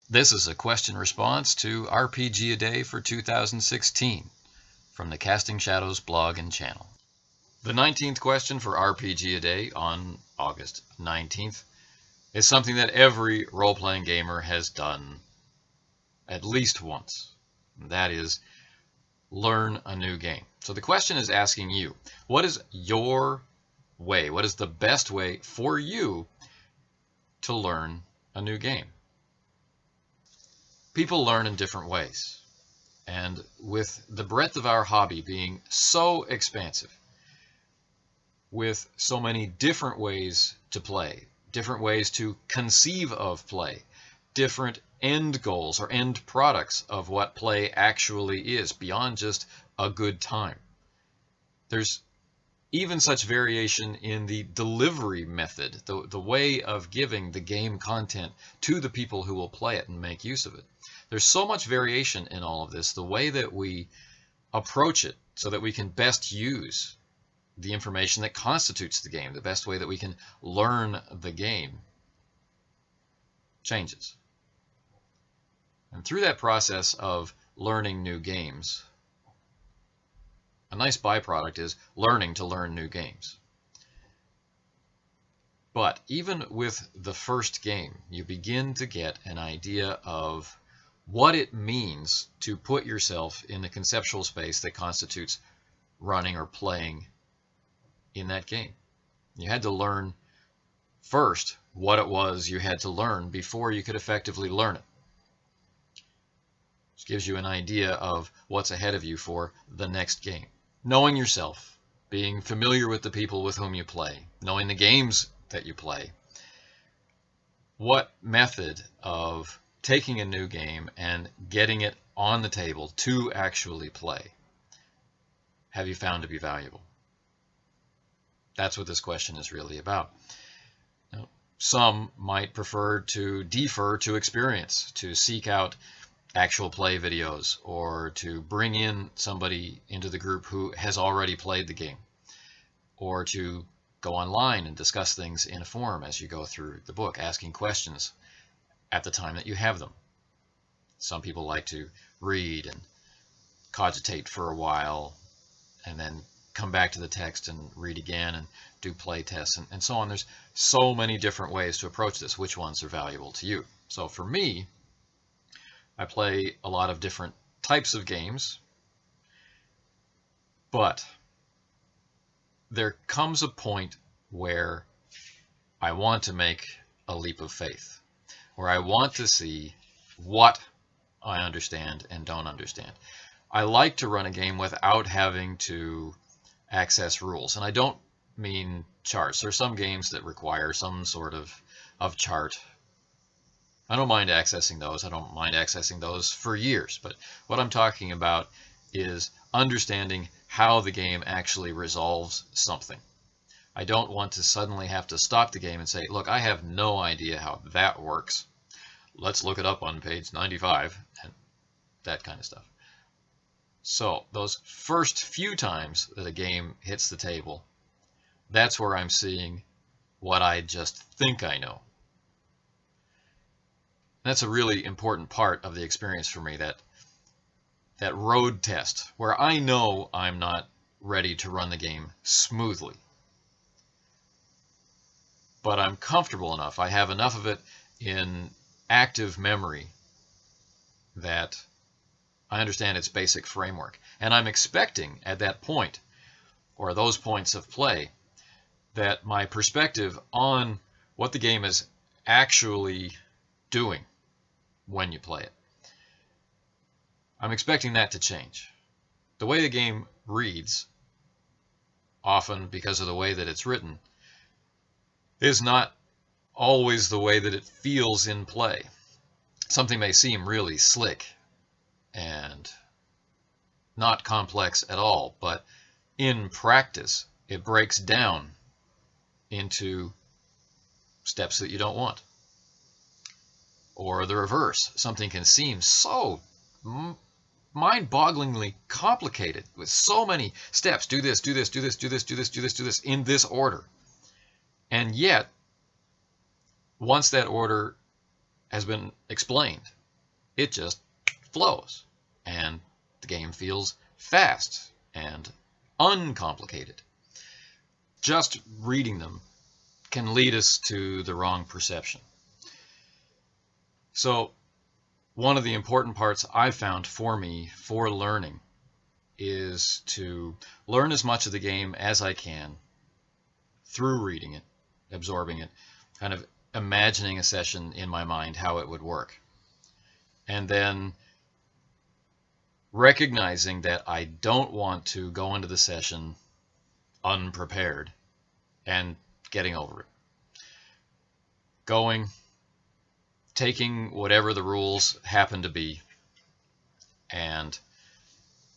This is a question response to RPG a Day for 2016 from the Casting Shadows blog and channel. The 19th question for RPG a Day on August 19th is something that every role-playing gamer has done at least once. And that is learn a new game. So the question is asking you, what is your way? What is the best way for you to learn a new game? People learn in different ways. And with the breadth of our hobby being so expansive, with so many different ways to play, different ways to conceive of play, different end goals or end products of what play actually is beyond just a good time. There's even such variation in the delivery method, the way of giving the game content to the people who will play it and make use of it. There's so much variation in all of this, the way that we approach it so that we can best use the information that constitutes the game, the best way that we can learn the game changes. And through that process of learning new games, a nice byproduct is learning to learn new games. But even with the first game, you begin to get an idea of what it means to put yourself in the conceptual space that constitutes running or playing in that game. You had to learn first what it was you had to learn before you could effectively learn it. Which gives you an idea of what's ahead of you for the next game. Knowing yourself, being familiar with the people with whom you play, knowing the games that you play. What method of taking a new game and getting it on the table to actually play have you found to be valuable? That's what this question is really about. Now, some might prefer to defer to experience, to seek out actual play videos, or to bring in somebody into the group who has already played the game, or to go online and discuss things in a forum as you go through the book, asking questions at the time that you have them. Some people like to read and cogitate for a while and then come back to the text and read again and do play tests and so on. There's so many different ways to approach this. Which ones are valuable to you? So for me, I play a lot of different types of games, but there comes a point where I want to make a leap of faith, where I want to see what I understand and don't understand. I like to run a game without having to access rules, and I don't mean charts. There are some games that require some sort of chart. I don't mind accessing those. I don't mind accessing those for years, but what I'm talking about is understanding how the game actually resolves something. I don't want to suddenly have to stop the game and say, look, I have no idea how that works. Let's look it up on page 95, and that kind of stuff. So those first few times that a game hits the table, that's where I'm seeing what I just think I know. That's a really important part of the experience for me, that road test, where I know I'm not ready to run the game smoothly. But I'm comfortable enough, I have enough of it in active memory that I understand its basic framework. And I'm expecting at that point, or those points of play, that my perspective on what the game is actually doing when you play it, I'm expecting that to change. The way the game reads, often because of the way that it's written, is not always the way that it feels in play. Something may seem really slick and not complex at all, but in practice it breaks down into steps that you don't want. Or the reverse, something can seem so mind-bogglingly complicated with so many steps. Do this, do this, do this, do this, do this, do this, do this, in this order. And yet, once that order has been explained, it just flows, and the game feels fast and uncomplicated. Just reading them can lead us to the wrong perception. So one of the important parts I've found for me for learning is to learn as much of the game as I can through reading it, absorbing it, kind of imagining a session in my mind, how it would work. And then recognizing that I don't want to go into the session unprepared and getting over it. Going, taking whatever the rules happen to be, and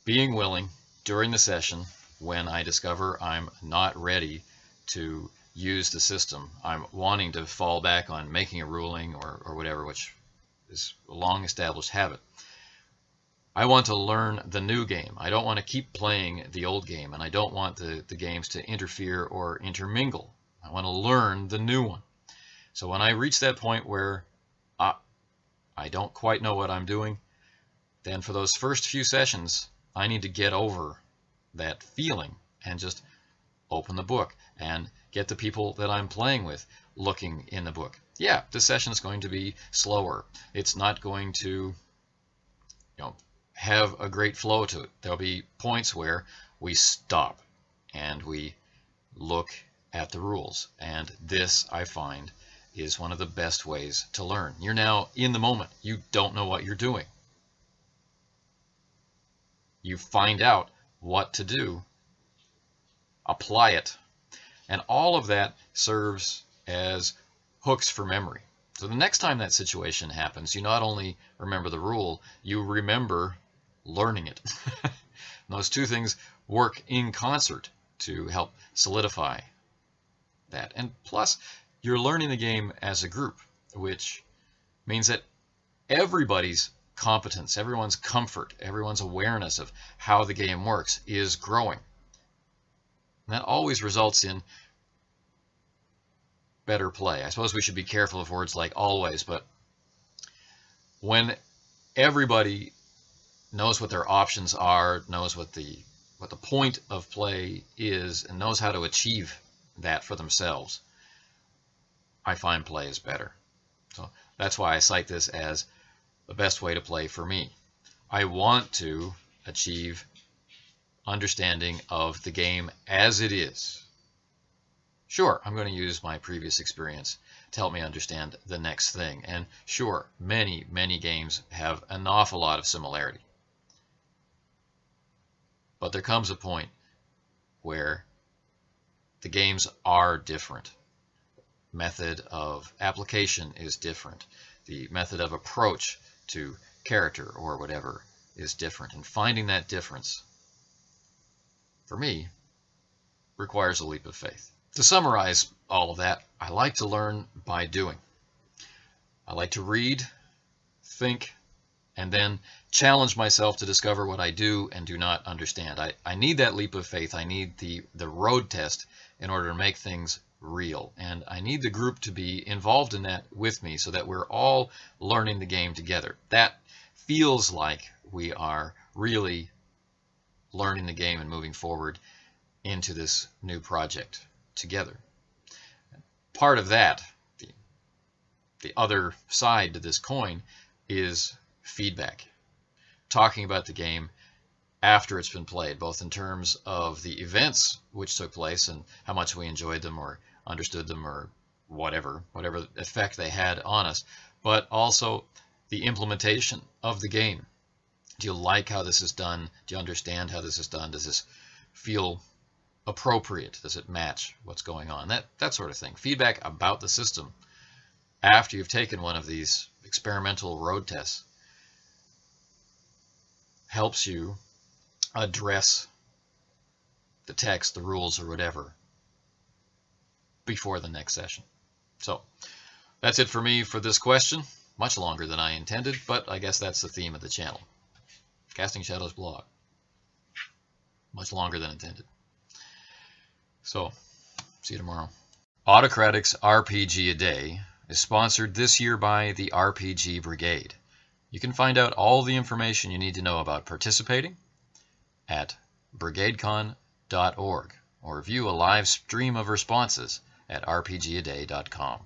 being willing during the session, when I discover I'm not ready to use the system, I'm wanting to fall back on making a ruling or whatever, which is a long established habit. I want to learn the new game. I don't want to keep playing the old game, and I don't want the games to interfere or intermingle. I want to learn the new one. So when I reach that point where I don't quite know what I'm doing, then for those first few sessions, I need to get over that feeling and just open the book and get the people that I'm playing with looking in the book. Yeah, this session is going to be slower. It's not going to, have a great flow to it. There'll be points where we stop and we look at the rules. And this, I find, is one of the best ways to learn. You're now in the moment. You don't know what you're doing. You find out what to do, apply it, and all of that serves as hooks for memory. So the next time that situation happens, you not only remember the rule, you remember learning it. Those two things work in concert to help solidify that. And plus, you're learning the game as a group, which means that everybody's competence, everyone's comfort, everyone's awareness of how the game works is growing. And that always results in better play. I suppose we should be careful of words like always, but when everybody knows what their options are, knows what the point of play is, and knows how to achieve that for themselves, I find play is better. So that's why I cite this as the best way to play for me. I want to achieve understanding of the game as it is. Sure, I'm going to use my previous experience to help me understand the next thing. And sure, many, many games have an awful lot of similarity. But there comes a point where the games are different. Method of application is different. The method of approach to character or whatever is different. And finding that difference, for me, requires a leap of faith. To summarize all of that, I like to learn by doing. I like to read, think, and then challenge myself to discover what I do and do not understand. I need that leap of faith. I need the road test in order to make things real. And I need the group to be involved in that with me so that we're all learning the game together. That feels like we are really learning the game and moving forward into this new project together. Part of that, the other side to this coin, is feedback. Talking about the game after it's been played, both in terms of the events which took place and how much we enjoyed them or understood them or whatever effect they had on us, but also the implementation of the game. Do you like how this is done? Do you understand how this is done? Does this feel appropriate? Does it match what's going on? That sort of thing. Feedback about the system after you've taken one of these experimental road tests helps you address the text, the rules, or whatever before the next session. So that's it for me for this question. Much longer than I intended, but I guess that's the theme of the channel. Casting Shadows blog. Much longer than intended. So, see you tomorrow. Autocratic's RPG a Day is sponsored this year by the RPG Brigade. You can find out all the information you need to know about participating at brigadecon.org or view a live stream of responses at RPGaday.com.